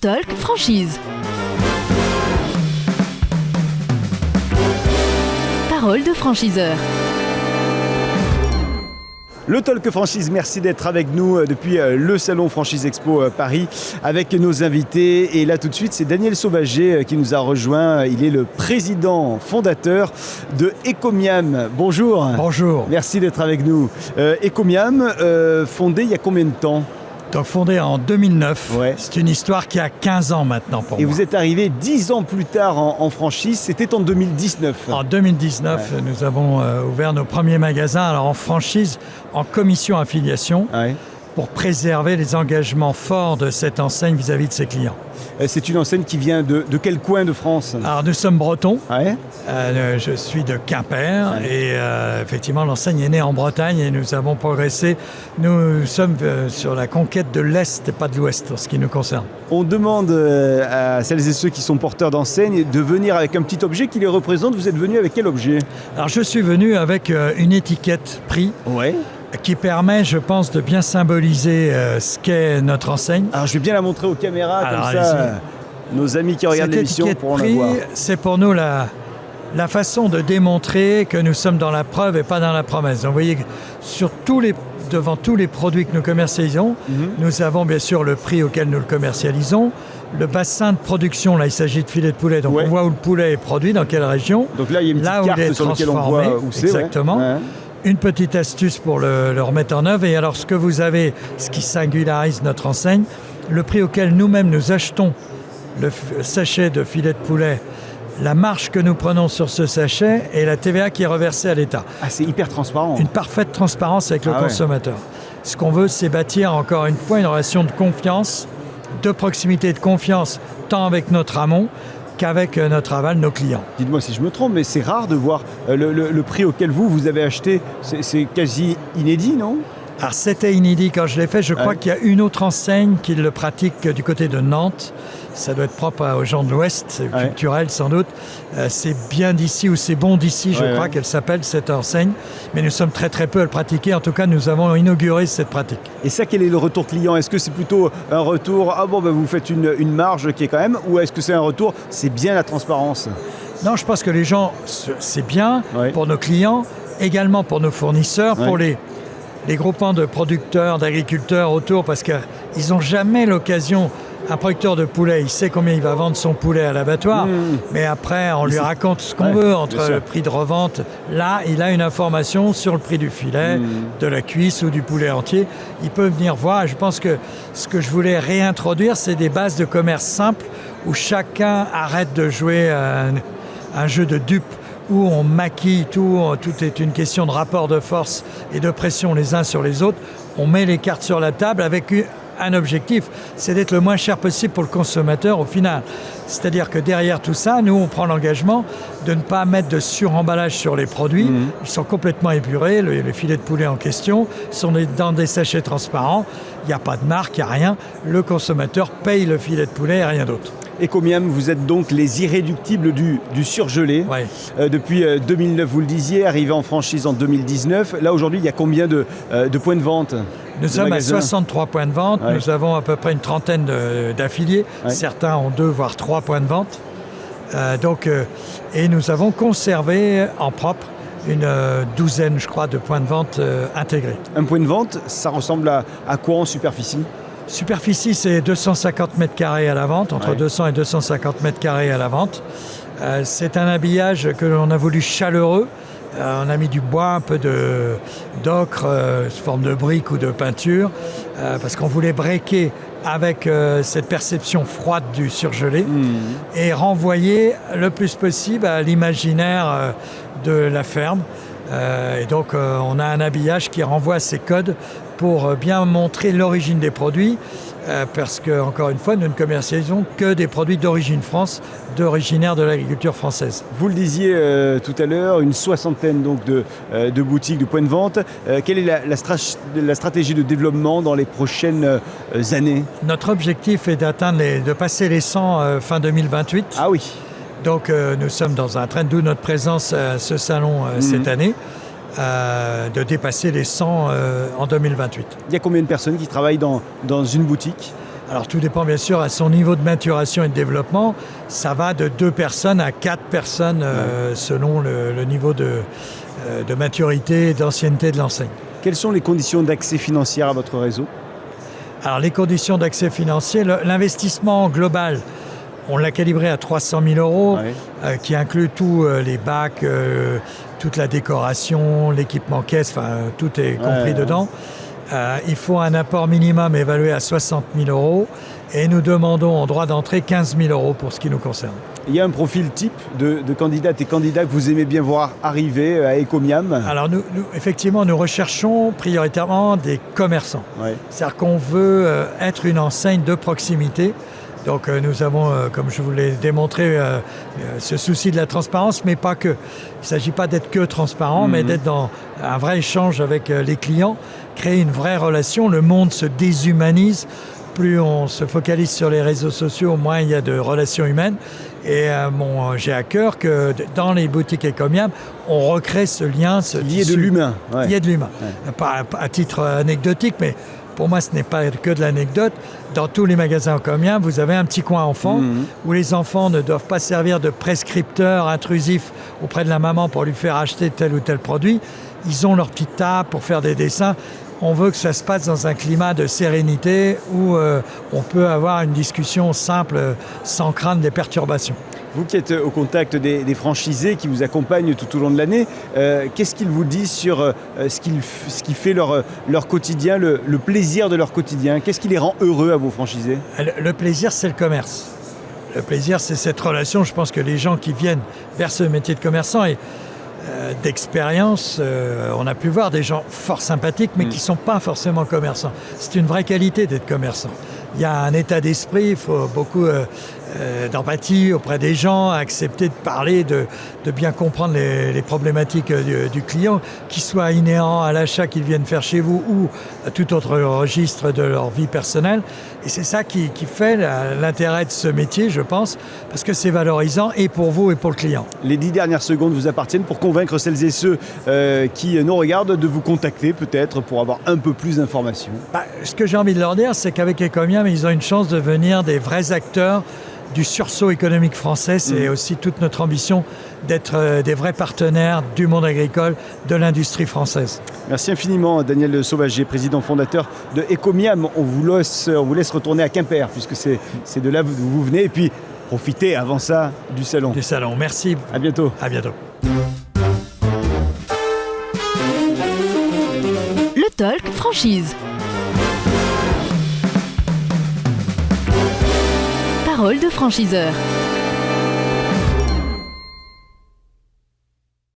Talk Franchise. Parole de franchiseur. Le Talk Franchise, merci d'être avec nous depuis le Salon Franchise Expo Paris avec nos invités. Et là tout de suite, c'est Daniel Sauvager qui nous a rejoint. Il est le président fondateur de Ecomiam. Bonjour. Bonjour. Merci d'être avec nous. Ecomiam, fondé il y a combien de temps ? Donc fondé en 2009, Ouais. c'est une histoire qui a 15 ans maintenant pour Et moi. vous êtes arrivé 10 ans plus tard en franchise, c'était en 2019. En 2019, nous avons ouvert nos premiers magasins, alors en franchise, en commission affiliation, Ouais. pour préserver les engagements forts de cette enseigne vis-à-vis de ses clients. C'est une enseigne qui vient de quel coin de France ? Alors nous sommes bretons, Ouais. je suis de Quimper, Ouais. et effectivement l'enseigne est née en Bretagne et nous avons progressé. Nous sommes sur la conquête de l'Est et pas de l'Ouest en ce qui nous concerne. On demande à celles et ceux qui sont porteurs d'enseignes de venir avec un petit objet qui les représente. Vous êtes venu avec quel objet ? Alors je suis venu avec une étiquette prix Ouais. qui permet, je pense, de bien symboliser ce qu'est notre enseigne. Alors je vais bien la montrer aux caméras, Alors, comme ça allez-y. nos amis qui regardent Cette l'émission étiquette pourront la prix, voir. c'est pour nous la façon de démontrer que nous sommes dans la preuve et pas dans la promesse. Donc, vous voyez, devant tous les produits que nous commercialisons, nous avons bien sûr le prix auquel nous le commercialisons, le bassin de production, là il s'agit de filet de poulet, donc Ouais. on voit où le poulet est produit, dans quelle région, Donc là il y a une là petite où il est carte sur laquelle on transformé, voit où c'est. ouais. exactement. Ouais. Une petite astuce pour le remettre en œuvre. Et alors, ce que vous avez, ce qui singularise notre enseigne, le prix auquel nous-mêmes nous achetons le sachet de filet de poulet, la marge que nous prenons sur ce sachet et la TVA qui est reversée à l'État. Ah, c'est hyper transparent. Une parfaite transparence avec le Ah ouais. consommateur. Ce qu'on veut, c'est bâtir encore une fois une relation de confiance, de proximité, de confiance, tant avec notre amont qu'avec notre aval, nos clients. Dites-moi si je me trompe, mais c'est rare de voir le prix auquel vous avez acheté. C'est quasi inédit, non ? Alors c'était inédit quand je l'ai fait. Je crois Ouais. qu'il y a une autre enseigne qui le pratique du côté de Nantes. Ça doit être propre aux gens de l'Ouest, c'est Ouais. culturel sans doute. C'est bien d'ici ou c'est bon d'ici, je Ouais, crois ouais. qu'elle s'appelle cette enseigne. Mais nous sommes très très peu à le pratiquer. En tout cas, nous avons inauguré cette pratique. Et ça, quel est le retour client ? Est-ce que c'est plutôt un retour, ah bon, vous faites une marge qui est quand même, ou est-ce que c'est un retour, c'est bien la transparence ? Non, je pense que les gens, c'est bien Ouais. pour nos clients, également pour nos fournisseurs, Ouais. pour les groupements de producteurs, d'agriculteurs autour, parce qu'ils n'ont jamais l'occasion. Un producteur de poulet, il sait combien il va vendre son poulet à l'abattoir, mais après, on lui raconte ce qu'on Ouais, veut bien entre sûr. le prix de revente. Là, il a une information sur le prix du filet, de la cuisse ou du poulet entier. Il peut venir voir. Et je pense que ce que je voulais réintroduire, c'est des bases de commerce simples où chacun arrête de jouer un jeu de dupes où on maquille tout est une question de rapport de force et de pression les uns sur les autres. On met les cartes sur la table avec un objectif, c'est d'être le moins cher possible pour le consommateur au final. C'est-à-dire que derrière tout ça, nous, on prend l'engagement de ne pas mettre de suremballage sur les produits. Ils sont complètement épurés, les filets de poulet en question sont dans des sachets transparents. Il n'y a pas de marque, il n'y a rien. Le consommateur paye le filet de poulet et rien d'autre. Ecomiam, vous êtes donc les irréductibles du surgelé. Ouais. Depuis 2009, vous le disiez, arrivé en franchise en 2019. Là, aujourd'hui, il y a combien de points de vente ? Nous sommes à magasins. 63 points de vente. Ouais. Nous avons à peu près une trentaine d'affiliés. Ouais. Certains ont 2 voire 3 points de vente. Et nous avons conservé en propre une douzaine, je crois, de points de vente intégrés. Un point de vente, ça ressemble à quoi en superficie ? Superficie, c'est 250 mètres carrés à la vente, entre Ouais. 200 et 250 mètres carrés à la vente. C'est un habillage que l'on a voulu chaleureux. On a mis du bois, un peu d'ocre, sous forme de briques ou de peinture, parce qu'on voulait breaker avec cette perception froide du surgelé et renvoyer le plus possible à l'imaginaire de la ferme. Et donc on a un habillage qui renvoie à ces codes pour bien montrer l'origine des produits, parce que, encore une fois, nous ne commercialisons que des produits d'origine France, originaires de l'agriculture française. Vous le disiez tout à l'heure, une soixantaine donc, de boutiques, de points de vente. Quelle est la stratégie de développement dans les prochaines années ? Notre objectif est de passer les 100 fin 2028. Ah oui. Donc nous sommes dans un train, d'où notre présence à ce salon cette année. De dépasser les 100 en 2028. Il y a combien de personnes qui travaillent dans une boutique ? Alors tout dépend bien sûr à son niveau de maturation et de développement. Ça va de 2 personnes à 4 personnes selon le niveau de maturité et d'ancienneté de l'enseigne. Quelles sont les conditions d'accès financier à votre réseau? Alors les conditions d'accès financier, l'investissement global, on l'a calibré à 300 000 euros, qui inclut tous les bacs, toute la décoration, l'équipement caisse, enfin tout est compris dedans. Il faut un apport minimum évalué à 60 000 euros et nous demandons en droit d'entrée 15 000 euros pour ce qui nous concerne. Il y a un profil type de candidates et candidats que vous aimez bien voir arriver à Ecomiam? Alors effectivement, nous recherchons prioritairement des commerçants. C'est-à-dire qu'on veut être une enseigne de proximité. Donc nous avons, comme je vous l'ai démontré, ce souci de la transparence, mais pas que. Il ne s'agit pas d'être que transparent, mais d'être dans un vrai échange avec les clients, créer une vraie relation. Le monde se déshumanise. Plus on se focalise sur les réseaux sociaux, moins il y a de relations humaines. Et j'ai à cœur que dans les boutiques Ecomiam, on recrée ce lien. Il y ait de l'humain. Il y ait de l'humain. Pas à titre anecdotique, mais pour moi, ce n'est pas que de l'anecdote. Dans tous les magasins Ecomiam, vous avez un petit coin enfant où les enfants ne doivent pas servir de prescripteurs intrusifs auprès de la maman pour lui faire acheter tel ou tel produit. Ils ont leur petite table pour faire des dessins. On veut que ça se passe dans un climat de sérénité où on peut avoir une discussion simple sans craindre des perturbations. Vous qui êtes au contact des franchisés qui vous accompagnent tout au long de l'année, qu'est-ce qu'ils vous disent sur ce qui fait leur quotidien, le plaisir de leur quotidien? Qu'est-ce qui les rend heureux à vos franchisés? Le plaisir, c'est le commerce. Le plaisir, c'est cette relation. Je pense que les gens qui viennent vers ce métier de commerçant et d'expérience, on a pu voir des gens fort sympathiques, mais qui ne sont pas forcément commerçants. C'est une vraie qualité d'être commerçant. Il y a un état d'esprit, il faut beaucoup d'empathie auprès des gens, accepter de parler, de bien comprendre les problématiques du client, qu'ils soient inhérents à l'achat qu'ils viennent faire chez vous ou à tout autre registre de leur vie personnelle. Et c'est ça qui fait l'intérêt de ce métier, je pense, parce que c'est valorisant et pour vous et pour le client. Les 10 dernières secondes vous appartiennent pour convaincre celles et ceux qui nous regardent de vous contacter peut-être pour avoir un peu plus d'informations. Ce que j'ai envie de leur dire, c'est qu'avec Ecomiam, ils ont une chance de devenir des vrais acteurs du sursaut économique français. C'est aussi toute notre ambition d'être des vrais partenaires du monde agricole, de l'industrie française. Merci infiniment Daniel Sauvager, président fondateur de Ecomiam. On vous laisse retourner à Quimper puisque c'est de là où vous venez et puis profitez avant ça du salon. Du salon, merci. À bientôt. À bientôt. Le Talk Franchise. Parole de franchiseur.